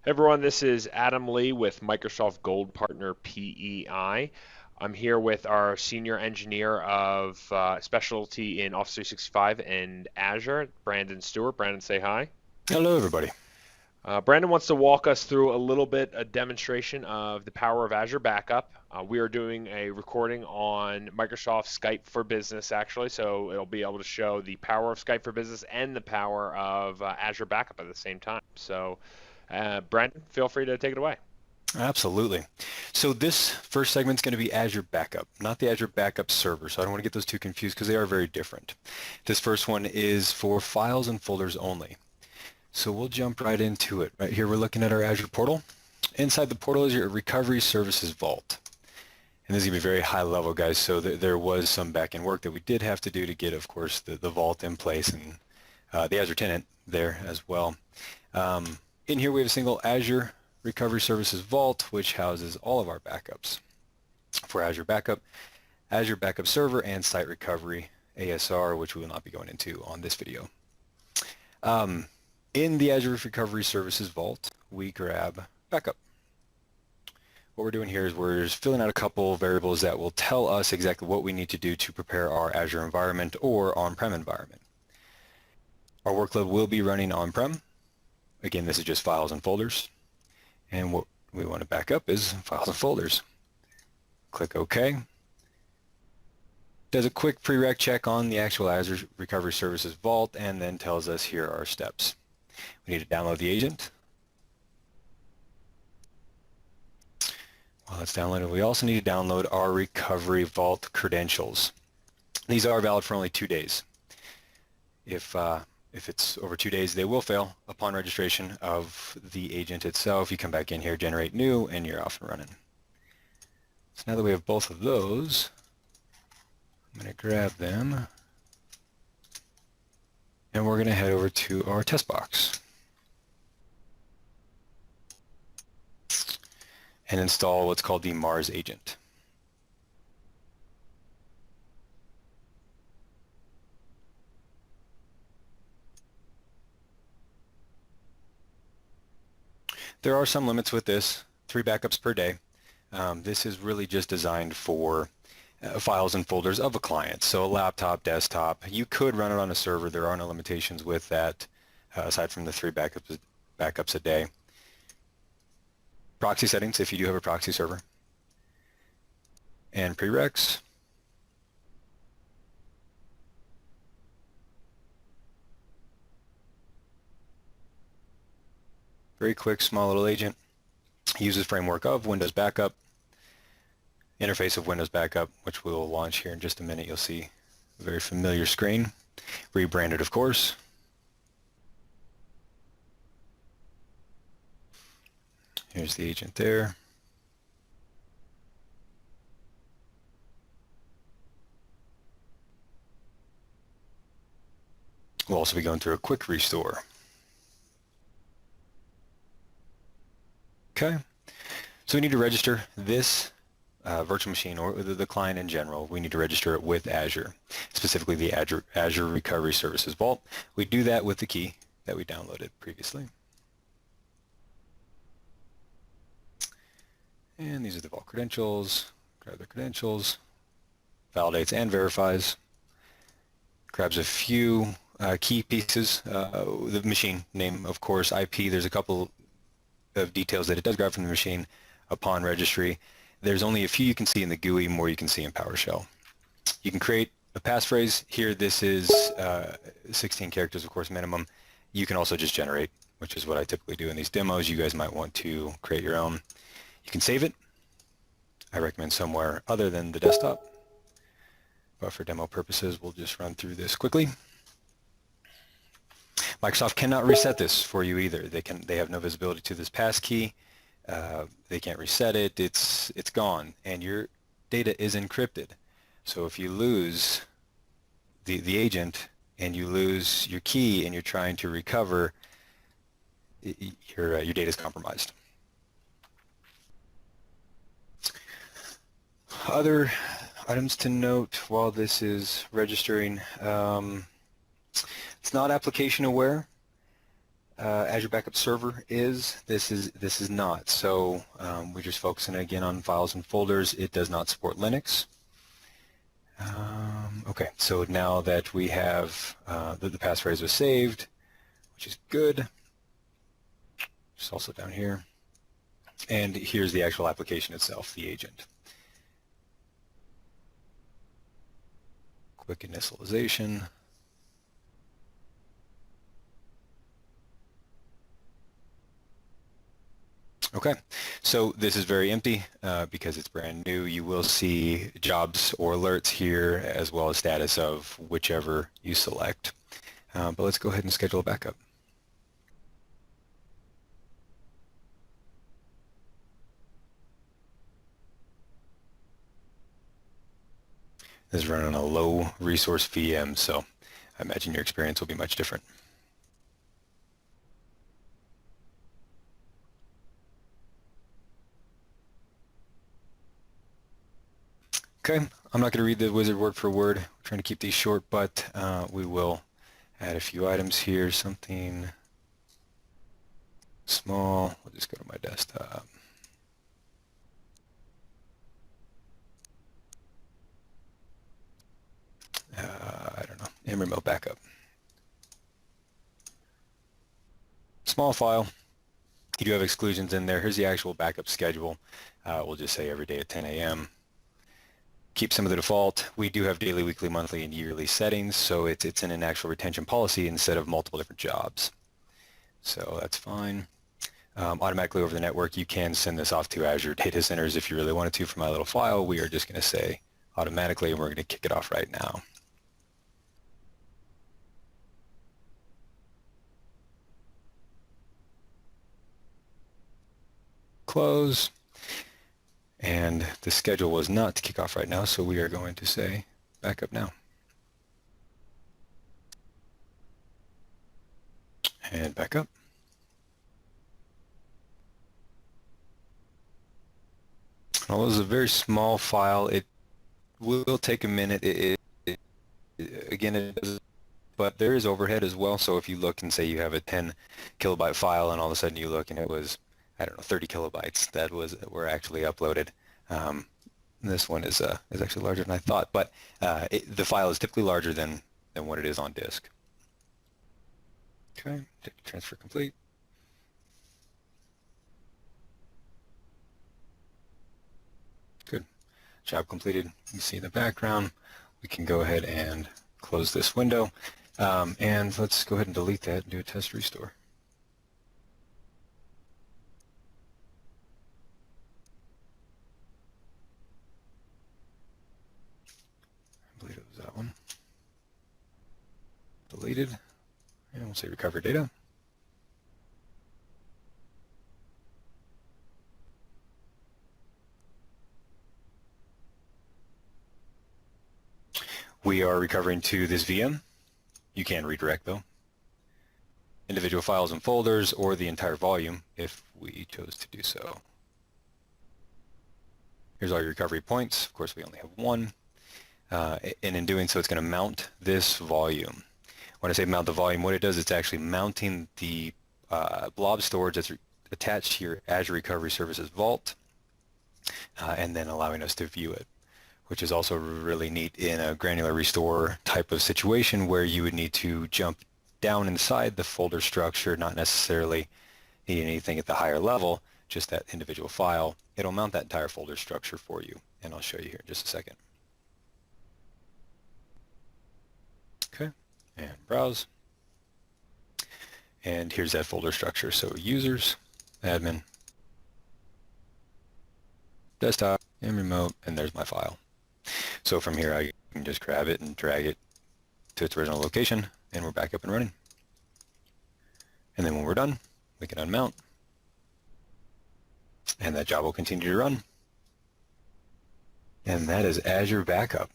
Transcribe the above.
Hey everyone, this is Adam Lee with Microsoft Gold Partner PEI. I'm here with our senior engineer of specialty in Office 365 and Azure, Brandon Stewart. Brandon, say hi. Hello, everybody. Brandon wants to walk us through a demonstration of the power of Azure Backup. We are doing a recording on Microsoft Skype for Business, actually, so it'll be able to show the power of Skype for Business and the power of Azure Backup at the same time. So, Brandon, feel free to take it away. Absolutely. So this first segment is going to be Azure Backup, not the Azure Backup server. So I don't want to get those two confused because they are very different. This first one is for files and folders only. So we'll jump right into it. Right here we're looking at our Azure portal. Inside the portal is your Recovery Services Vault. And this is going to be very high level, guys. So there was some back-end work that we did have to do to get, of course, the vault in place and the Azure tenant there as well. In here we have a single Azure Recovery Services Vault, which houses all of our backups for Azure Backup, Azure Backup Server, and Site Recovery, ASR, which we will not be going into on this video. In the Azure Recovery Services Vault, we grab Backup. What we're doing here is we're just filling out a couple variables that will tell us exactly what we need to do to prepare our Azure environment or on-prem environment. Our workload will be running on-prem. Again, this is just files and folders. And what we want to back up is files and folders. Click OK. Does a quick prereq check on the actual Azure Recovery Services Vault and then tells us here are our steps. We need to download the agent. While it's downloaded, we also need to download our Recovery Vault credentials. These are valid for only 2 days. If it's over 2 days, they will fail upon registration of the agent itself. You come back in here, generate new, and you're off and running. So now that we have both of those, I'm going to grab them, and we're going to head over to our test box and install what's called the Mars agent. There are some limits with this, 3 backups per day. This is really just designed for files and folders of a client, so a laptop, desktop. You could run it on a server. There are no limitations with that, aside from the 3 backups a day. Proxy settings, if you do have a proxy server. And prereqs. Very quick, small little agent. Uses framework of Windows Backup. Interface of Windows Backup, which we'll launch here in just a minute. You'll see a very familiar screen. Rebranded, of course. Here's the agent there. We'll also be going through a quick restore. Okay, so we need to register this virtual machine or the client in general. We need to register it with Azure, specifically the Azure Recovery Services Vault. We do that with the key that we downloaded previously. And these are the vault credentials. Grab the credentials, validates and verifies, grabs a few key pieces, the machine name, of course, IP. There's a couple of details that it does grab from the machine upon registry. There's only a few you can see in the GUI, more you can see in PowerShell. You can create a passphrase. Here this is 16 characters, of course, minimum. You can also just generate, which is what I typically do in these demos. You guys might want to create your own. You can save it. I recommend somewhere other than the desktop. But for demo purposes, we'll just run through this quickly. Microsoft cannot reset this for you either. They have no visibility to this passkey. They can't reset it. It's gone, and your data is encrypted. So if you lose the agent and you lose your key and you're trying to recover, your data is compromised. Other items to note while this is registering. It's not application aware. Azure Backup Server is. This is not. So we're just focusing again on files and folders. It does not support Linux. Okay, so now that we have the passphrase was saved, which is good. Just also down here. And here's the actual application itself, the agent. Quick initialization. Okay, so this is very empty because it's brand new. You will see jobs or alerts here as well as status of whichever you select. But let's go ahead and schedule a backup. This is running on a low resource VM, so I imagine your experience will be much different. Okay, I'm not going to read the wizard word for word. We're trying to keep these short, but we will add a few items here, something small. We'll just go to my desktop. I don't know, and remote backup. Small file. You do have exclusions in there. Here's the actual backup schedule. We'll just say every day at 10 a.m. Keep some of the default. We do have daily, weekly, monthly, and yearly settings, so it's in an actual retention policy instead of multiple different jobs. So that's fine. Automatically over the network, you can send this off to Azure data centers if you really wanted to. For my little file, we are just going to say automatically, and we're going to kick it off right now. Close. And the schedule was not to kick off right now, so we are going to say backup now. And back up. Although this is a very small file, it will take a minute. Again, it does, but there is overhead as well. So if you look and say you have a 10 kilobyte file, and all of a sudden you look and it was, I don't know, 30 kilobytes that were actually uploaded. This one is actually larger than I thought, but the file is typically larger than what it is on disk. Okay, transfer complete. Good. Job completed. You see the background. We can go ahead and close this window. And let's go ahead and delete that and do a test restore. I believe it was that one. Deleted. And we'll say recover data. We are recovering to this VM. You can redirect though. Individual files and folders or the entire volume if we chose to do so. Here's all your recovery points. Of course, we only have one. And in doing so, it's going to mount this volume. When I say mount the volume, what it does, it's actually mounting the blob storage that's attached to your Azure Recovery Services vault and then allowing us to view it, which is also really neat in a granular restore type of situation where you would need to jump down inside the folder structure, not necessarily need anything at the higher level, just that individual file. It'll mount that entire folder structure for you, and I'll show you here in just a second. Okay, and browse. And here's that folder structure. So users, admin, desktop, and remote, and there's my file. So from here, I can just grab it and drag it to its original location, and we're back up and running. And then when we're done, we can unmount, and that job will continue to run. And that is Azure Backup.